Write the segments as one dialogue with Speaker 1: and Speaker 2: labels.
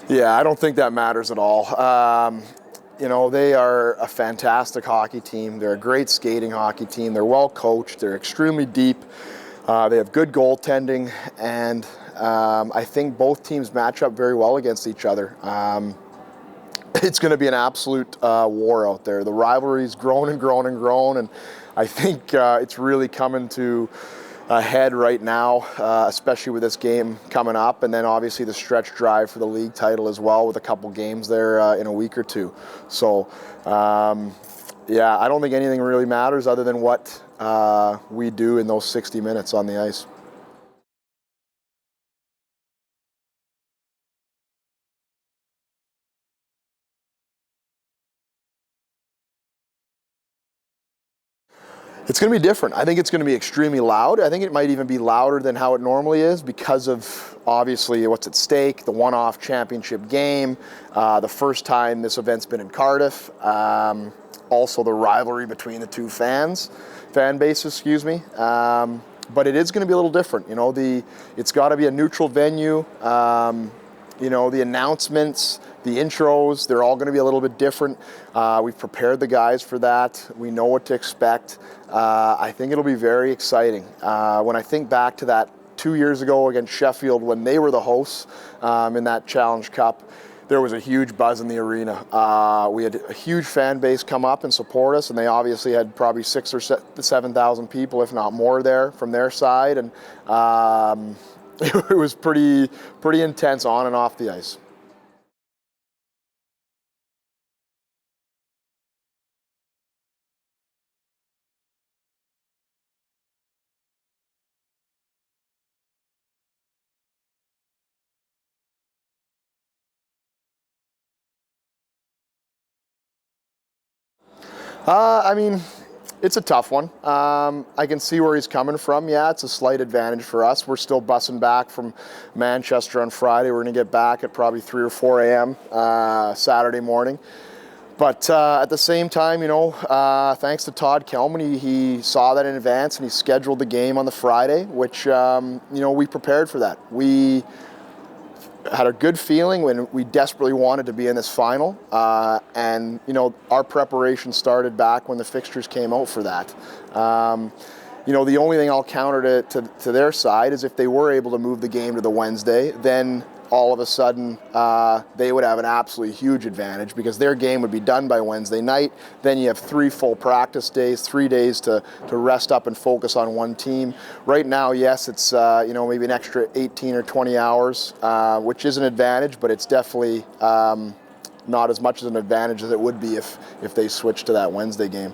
Speaker 1: Yeah, I don't think that matters at all. They are a fantastic hockey team. They're a great skating hockey team. They're well coached. They're extremely deep. They have good goaltending, and I think both teams match up very well against each other. It's going to be an absolute war out there. The rivalry's grown and grown and grown, and I think it's really coming to a head right now, especially with this game coming up, and then obviously the stretch drive for the league title as well, with a couple games there in a week or two. So, yeah, I don't think anything really matters other than what we do in those 60 minutes on the ice. It's going to be different. I think it's going to be extremely loud. I think it might even be louder than how it normally is because of obviously what's at stake, the one-off championship game, the first time this event's been in Cardiff, also the rivalry between the two fan bases, excuse me. But it is going to be a little different. It's got to be a neutral venue. The announcements, the intros, they're all going to be a little bit different. We've prepared the guys for that. We know what to expect. I think it'll be very exciting. When I think back to that 2 years ago against Sheffield when they were the hosts in that Challenge Cup, there was a huge buzz in the arena. We had a huge fan base come up and support us, and they obviously had probably 6,000 or 7,000 people, if not more, there from their side. And it was pretty intense on and off the ice. I mean, it's a tough one. I can see where he's coming from. Yeah, it's a slight advantage for us. We're still bussing back from Manchester on Friday. We're going to get back at probably 3 or 4 a.m. Saturday morning. But at the same time, thanks to Todd Kelman, he saw that in advance and he scheduled the game on the Friday, which, we prepared for that. We had a good feeling when we desperately wanted to be in this final. And our preparation started back when the fixtures came out for that. The only thing I'll counter to their side is if they were able to move the game to the Wednesday, then all of a sudden they would have an absolutely huge advantage because their game would be done by Wednesday night. Then you have 3 full practice days, 3 days to rest up and focus on one team. Right now, yes, it's maybe an extra 18 or 20 hours, which is an advantage, but it's definitely not as much as an advantage as it would be if they switched to that Wednesday game.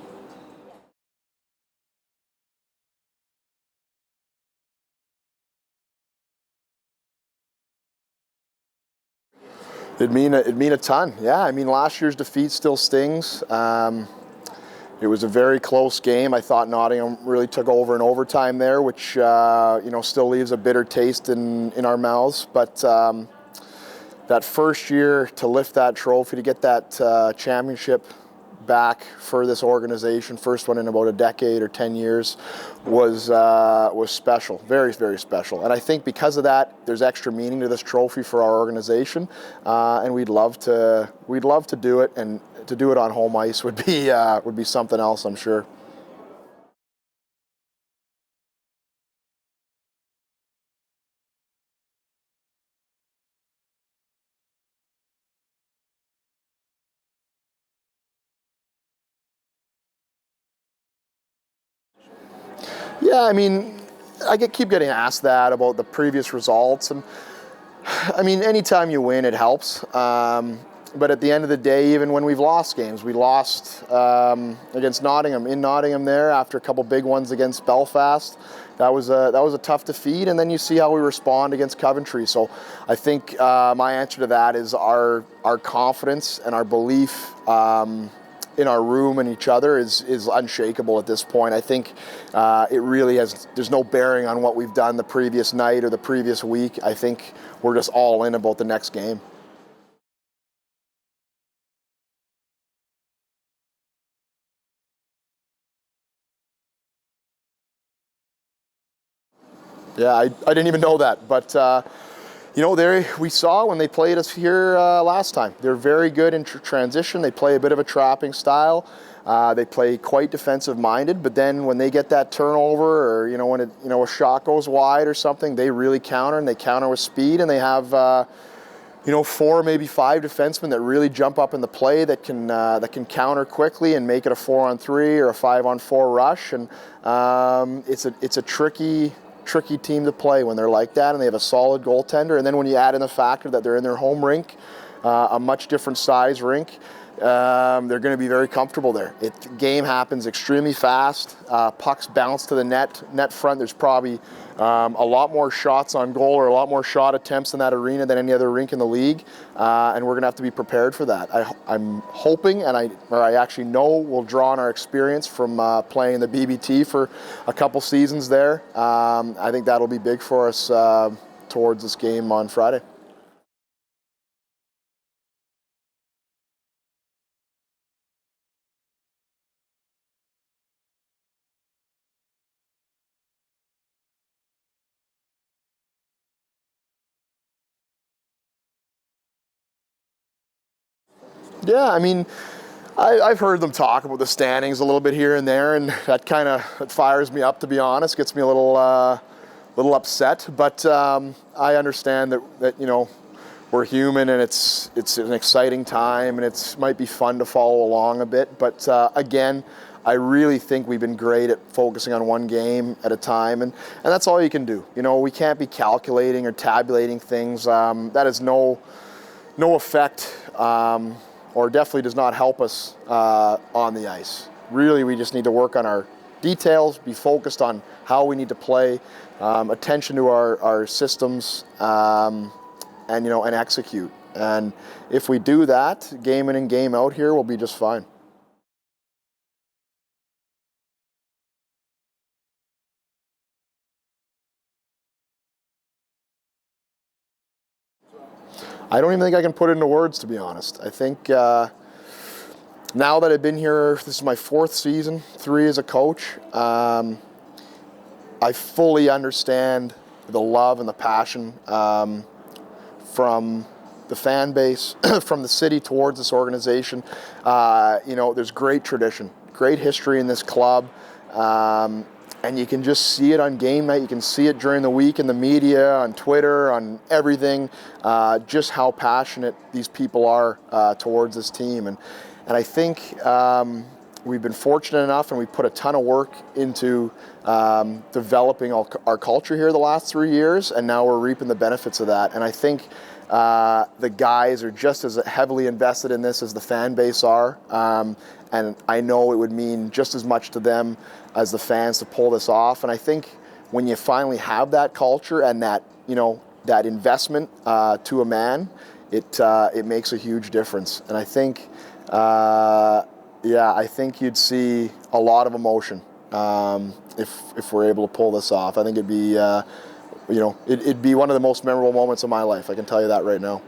Speaker 1: It'd mean a ton. Yeah, I mean, last year's defeat still stings. It was a very close game. I thought Nottingham really took over in overtime there, which still leaves a bitter taste in our mouths. But that first year to lift that trophy, to get that championship back for this organization, first one in about a decade or 10 years, was special, very, very special. And I think because of that, there's extra meaning to this trophy for our organization, and we'd love to do it, and to do it on home ice would be something else, I'm sure. Yeah, I mean, keep getting asked that about the previous results, and I mean, anytime you win, it helps. But at the end of the day, even when we've lost games, we lost against Nottingham in Nottingham there after a couple big ones against Belfast. That was a tough defeat, and then you see how we respond against Coventry. So I think my answer to that is our confidence and our belief in our room and each other is unshakable at this point. I think it really there's no bearing on what we've done the previous night or the previous week. I think we're just all in about the next game. Yeah, I didn't even know that, but we saw when they played us here last time. They're very good in transition. They play a bit of a trapping style. They play quite defensive-minded, but then when they get that turnover, or when a shot goes wide or something, they really counter, and they counter with speed, and they have 4, maybe 5 defensemen that really jump up in the play that can counter quickly and make it a 4-on-3 or a 5-on-4 rush, and it's a tricky team to play when they're like that, and they have a solid goaltender. And then when you add in the factor that they're in their home rink, a much different size rink, they're going to be very comfortable there. The game happens extremely fast. Pucks bounce to the net front. There's probably a lot more shots on goal, or a lot more shot attempts in that arena than any other rink in the league, and we're going to have to be prepared for that. I'm hoping, and I actually know we'll draw on our experience from playing the BBT for a couple seasons there. I think that'll be big for us towards this game on Friday. Yeah, I've heard them talk about the standings a little bit here and there, and that kind of fires me up, to be honest. Gets me a little upset, but I understand that we're human, and it's an exciting time, and it might be fun to follow along a bit. But again, I really think we've been great at focusing on one game at a time, and that's all you can do. We can't be calculating or tabulating things. That has no effect. Or definitely does not help us on the ice. Really, we just need to work on our details, be focused on how we need to play, attention to our systems, and execute. And if we do that, game in and game out here, we'll be just fine. I don't even think I can put it into words, to be honest. I think now that I've been here, this is my 4th season, 3 as a coach, I fully understand the love and the passion from the fan base, from the city towards this organization. There's great tradition, great history in this club. And you can just see it on game night. You can see it during the week in the media, on Twitter, on everything, just how passionate these people are towards this team. And I think we've been fortunate enough, and we put a ton of work into developing our culture here the last 3 years, and now we're reaping the benefits of that. And I think the guys are just as heavily invested in this as the fan base are. And I know it would mean just as much to them as the fans to pull this off. And I think when you finally have that culture and that investment to a man, it makes a huge difference. And I think, I think you'd see a lot of emotion if we're able to pull this off. I think it'd be, it'd be one of the most memorable moments of my life. I can tell you that right now.